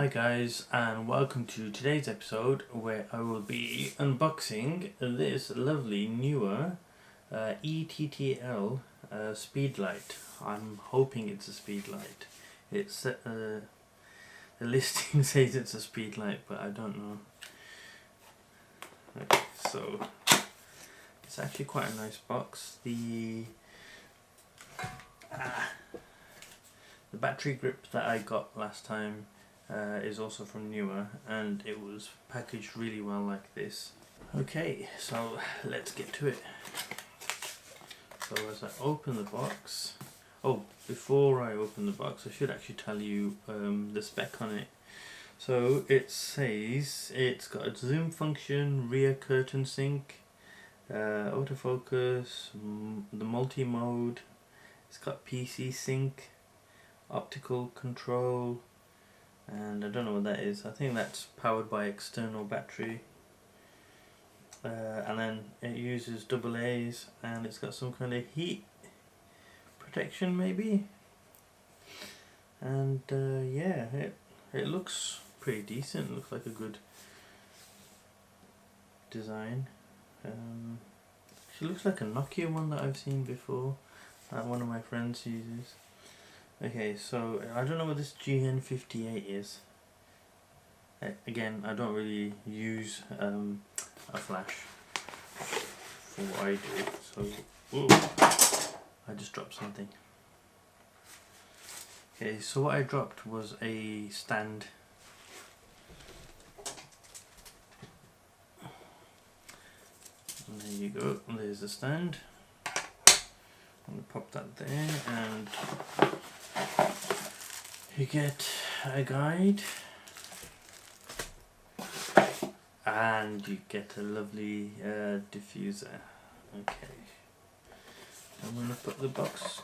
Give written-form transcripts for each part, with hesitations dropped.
Hi guys, and welcome to today's episode where I will be unboxing this lovely Neewer E-TTL Speedlite. I'm hoping it's a Speedlite. It's the listing says it's a Speedlite, but I don't know. Okay, so it's actually quite a nice box. The battery grip that I got last time is also from Neewer, and it was packaged really well like this. Okay, so let's get to it. So as I open the box, before I open the box I should actually tell you the spec on it. So it says it's got a zoom function, rear curtain sync, autofocus, the multi-mode, it's got PC sync, optical control, and I don't know what that is. I think that's powered by external battery, and then it uses AA's, and it's got some kind of heat protection maybe, and yeah, it looks pretty decent. It looks like a good design. She looks like a Nokia one that I've seen before that one of my friends uses. Okay, so I don't know what this GN58 is. Again, I don't really use a flash for what I do, so whoa, I just dropped something. Okay, so what I dropped was a stand. And there you go, there's the stand. I'm going to pop that there, and you get a guide, and you get a lovely diffuser. Okay, I'm going to put the box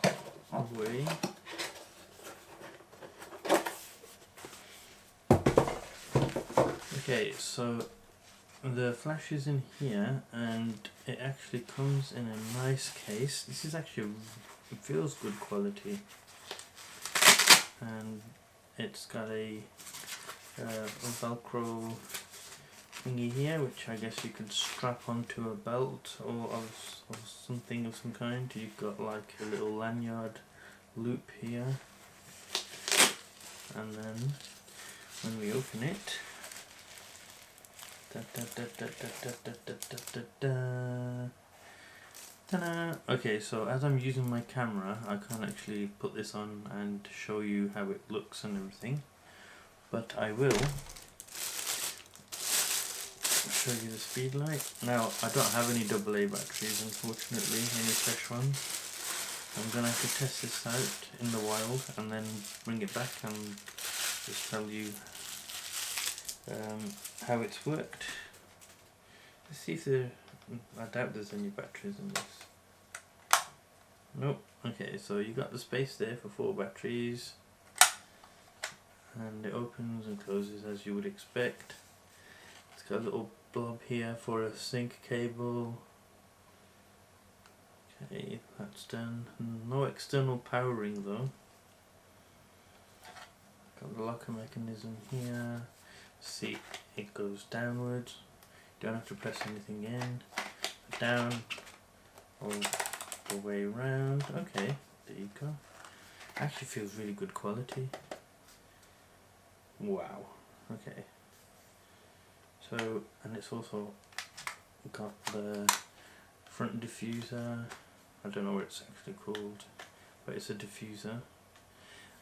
away. Okay, so the flash is in here, and it actually comes in a nice case. This is actually, it feels good quality, and it's got a Velcro thingy here, which I guess you could strap onto a belt or of something of some kind. You've got like a little lanyard loop here, and then when we open it, okay, so as I'm using my camera, I can't actually put this on and show you how it looks and everything, but I will show you the Speedlite. Now, I don't have any AA batteries, unfortunately, any fresh ones. I'm going to have to test this out in the wild and then bring it back and just tell you how it's worked. Let's see if I doubt there's any batteries in this. Nope. Okay, so you got the space there for 4 batteries, and it opens and closes as you would expect. It's got a little blob here for a sync cable. Okay, that's done. No external powering though. Got the locker mechanism here. See, it goes downwards. Don't have to press anything in. Down or the way around. Okay, there you go. Actually feels really good quality. Wow. Okay. So, and it's also got the front diffuser. I don't know what it's actually called, but it's a diffuser.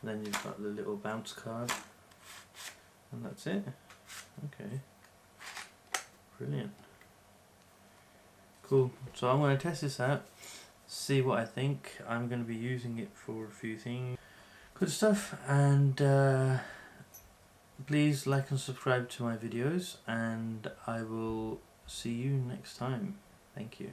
And then you've got the little bounce card, and that's it. Okay, brilliant, cool. So I'm going to test this out, see what I think. I'm going to be using it for a few things. Good stuff, and please like and subscribe to my videos, and I will see you next time. Thank you.